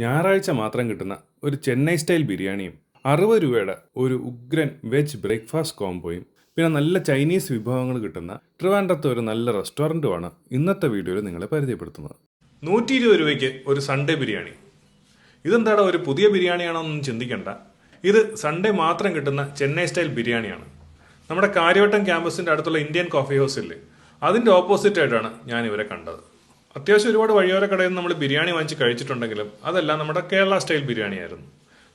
ഞായറാഴ്ച മാത്രം കിട്ടുന്ന ഒരു ചെന്നൈ സ്റ്റൈൽ ബിരിയാണിയും 60 രൂപയുടെ ഒരു ഉഗ്രൻ വെജ് ബ്രേക്ക്ഫാസ്റ്റ് കോംബോയും പിന്നെ നല്ല ചൈനീസ് വിഭവങ്ങൾ കിട്ടുന്ന ട്രിവാൻഡ്രത്തെ ഒരു നല്ല റെസ്റ്റോറൻറ്റുമാണ് ഇന്നത്തെ വീഡിയോയിൽ നിങ്ങളെ പരിചയപ്പെടുത്തുന്നത്. 120 രൂപയ്ക്ക് ഒരു സൺഡേ ബിരിയാണി. ഇതെന്താടാ ഒരു പുതിയ ബിരിയാണിയാണോ എന്നൊന്നും ചിന്തിക്കണ്ട. ഇത് സൺഡേ മാത്രം കിട്ടുന്ന ചെന്നൈ സ്റ്റൈൽ ബിരിയാണിയാണ്. നമ്മുടെ കാര്യവട്ടം ക്യാമ്പസിൻ്റെ അടുത്തുള്ള ഇന്ത്യൻ കോഫി ഹൗസ് ഇല്ലേ, അതിൻ്റെ ഓപ്പോസിറ്റ് ആയിട്ടാണ് ഞാൻ ഇവരെ കണ്ടത്. അത്യാവശ്യം ഒരുപാട് വഴിയോര കടയിൽ നിന്ന് നമ്മൾ ബിരിയാണി വാങ്ങിച്ച് കഴിച്ചിട്ടുണ്ടെങ്കിലും അതെല്ലാം നമ്മുടെ കേരള സ്റ്റൈൽ ബിരിയാണി ആയിരുന്നു.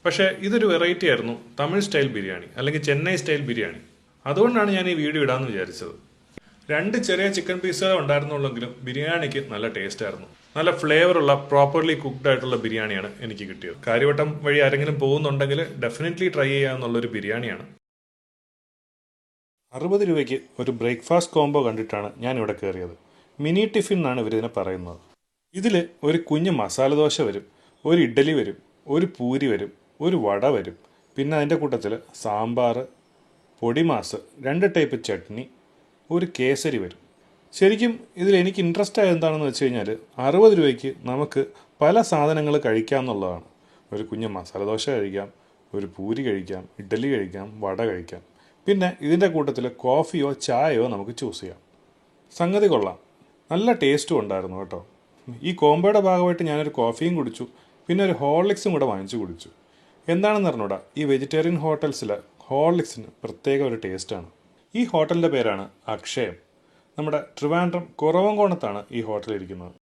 പക്ഷേ ഇതൊരു വെറൈറ്റി ആയിരുന്നു, തമിഴ് സ്റ്റൈൽ ബിരിയാണി അല്ലെങ്കിൽ ചെന്നൈ സ്റ്റൈൽ ബിരിയാണി. അതുകൊണ്ടാണ് ഞാൻ ഈ വീഡിയോ ഇടാമെന്ന് വിചാരിച്ചത്. 2 ചെറിയ ചിക്കൻ പീസുകൾ ഉണ്ടായിരുന്നുള്ളെങ്കിലും ബിരിയാണിക്ക് നല്ല ടേസ്റ്റ് ആയിരുന്നു. നല്ല ഫ്ലേവറുള്ള പ്രോപ്പർലി കുക്ക്ഡ് ആയിട്ടുള്ള ബിരിയാണിയാണ് എനിക്ക് കിട്ടിയത്. കാര്യവട്ടം വഴി ആരെങ്കിലും പോകുന്നുണ്ടെങ്കിൽ ഡെഫിനറ്റ്ലി ട്രൈ ചെയ്യാവുന്നുള്ളൊരു ബിരിയാണിയാണ്. 60 രൂപയ്ക്ക് ഒരു ബ്രേക്ക്ഫാസ്റ്റ് കോംബോ കണ്ടിട്ടാണ് ഞാൻ ഇവിടെ കയറിയത്. മിനി ടിഫിൻ എന്നാണ് ഇവരിതിനെ പറയുന്നത്. ഇതിൽ ഒരു കുഞ്ഞ് മസാല ദോശ വരും, ഒരു ഇഡ്ഡലി വരും, ഒരു പൂരി വരും, ഒരു വട വരും, പിന്നെ അതിൻ്റെ കൂട്ടത്തിൽ സാമ്പാർ, പൊടിമാസ്, 2 ടൈപ്പ് ചട്നി, ഒരു കേസരി വരും. ശരിക്കും ഇതിൽ എനിക്ക് ഇൻട്രസ്റ്റ് ആയത് എന്താണെന്ന് വെച്ച് കഴിഞ്ഞാൽ 60 രൂപയ്ക്ക് നമുക്ക് പല സാധനങ്ങൾ കഴിക്കാമെന്നുള്ളതാണ്. ഒരു കുഞ്ഞ് മസാല ദോശ കഴിക്കാം, ഒരു പൂരി കഴിക്കാം, ഇഡ്ഡലി കഴിക്കാം, വട കഴിക്കാം, പിന്നെ ഇതിൻ്റെ കൂട്ടത്തിൽ കോഫിയോ ചായയോ നമുക്ക് ചൂസ് ചെയ്യാം. സംഗതി കൊള്ളാം, നല്ല ടേസ്റ്റും ഉണ്ടായിരുന്നു കേട്ടോ. ഈ കോംബോയുടെ ഭാഗമായിട്ട് ഞാനൊരു കോഫിയും കുടിച്ചു, പിന്നെ ഒരു ഹോർലിക്സും കൂടെ വാങ്ങിച്ചു കുടിച്ചു. എന്താണെന്ന് അറിഞ്ഞൂടാ, ഈ വെജിറ്റേറിയൻ ഹോട്ടൽസിൽ ഹോർലിക്സിന് പ്രത്യേക ഒരു ടേസ്റ്റാണ്. ഈ ഹോട്ടലിൻ്റെ പേരാണ് അക്ഷയം. നമ്മുടെ ട്രിവാൻഡ്രം കുറവങ്കോണത്താണ് ഈ ഹോട്ടൽ ഇരിക്കുന്നത്.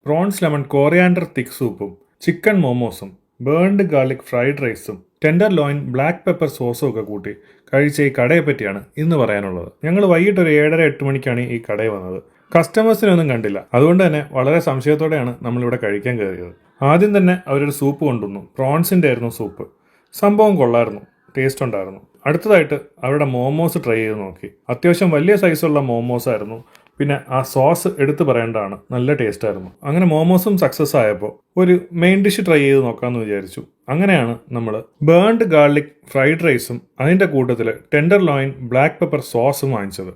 പ്രോൺസ് ലെമൺ കോറിയാൻഡർ തിക്ക് സൂപ്പും ചിക്കൻ മോമോസും ബേൺഡ് ഗാർലിക് ഫ്രൈഡ് റൈസും ടെൻഡർ ലോയിൻ ബ്ലാക്ക് പെപ്പർ സോസും ഒക്കെ കൂട്ടി കഴിച്ച ഈ കടയെ പറ്റിയാണ് ഇന്ന് പറയാനുള്ളത്. ഞങ്ങൾ വൈകിട്ട് ഒരു 7:30-8 മണിക്കാണ് ഈ കടയിൽ വന്നത്. കസ്റ്റമേഴ്സിനൊന്നും കണ്ടില്ല, അതുകൊണ്ട് തന്നെ വളരെ സംശയത്തോടെയാണ് നമ്മളിവിടെ കഴിക്കാൻ കയറിയത്. ആദ്യം തന്നെ അവരൊരു സൂപ്പ് കൊണ്ടുവന്നു. പ്രോൺസിൻ്റെ ആയിരുന്നു സൂപ്പ്. സംഭവം കൊള്ളായിരുന്നു, ടേസ്റ്റ് ഉണ്ടായിരുന്നു. അടുത്തതായിട്ട് അവരുടെ മോമോസ് ട്രൈ ചെയ്ത് നോക്കി. അത്യാവശ്യം വലിയ സൈസുള്ള മോമോസ് ആയിരുന്നു. പിന്നെ ആ സോസ് എടുത്തു പറയേണ്ടതാണ്, നല്ല ടേസ്റ്റ് ആയിരുന്നു. അങ്ങനെ മോമോസും സക്സസ് ആയപ്പോൾ ഒരു മെയിൻ ഡിഷ് ട്രൈ ചെയ്ത് നോക്കാമെന്ന് വിചാരിച്ചു. അങ്ങനെയാണ് നമ്മൾ ബേൺഡ് ഗാർലിക് ഫ്രൈഡ് റൈസും അതിൻ്റെ കൂട്ടത്തിൽ ടെൻഡർ ലോയിൻ ബ്ലാക്ക് പെപ്പർ സോസും വാങ്ങിച്ചത്.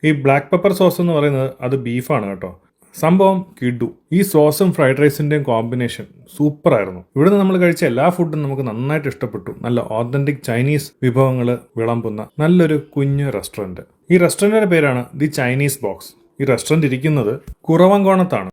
ഈ ബ്ലാക്ക് പെപ്പർ സോസ് എന്ന് പറയുന്നത് അത് ബീഫാണ് കേട്ടോ. സംഭവം കിഡു. ഈ സോസും ഫ്രൈഡ് റൈസിൻ്റെയും കോമ്പിനേഷൻ സൂപ്പറായിരുന്നു. ഇവിടുന്ന് നമ്മൾ കഴിച്ച എല്ലാ ഫുഡും നമുക്ക് നന്നായിട്ട് ഇഷ്ടപ്പെട്ടു. നല്ല ഓതന്റിക് ചൈനീസ് വിഭവങ്ങൾ വിളമ്പുന്ന നല്ലൊരു കുഞ്ഞു റെസ്റ്റോറൻറ്റ്. ഈ റെസ്റ്റോറൻറ്റിൻ്റെ പേരാണ് ദി ചൈനീസ് ബോക്സ്. ഈ റെസ്റ്റോറൻറ്റ് ഇരിക്കുന്നത് കുറവങ്കോണത്താണ്.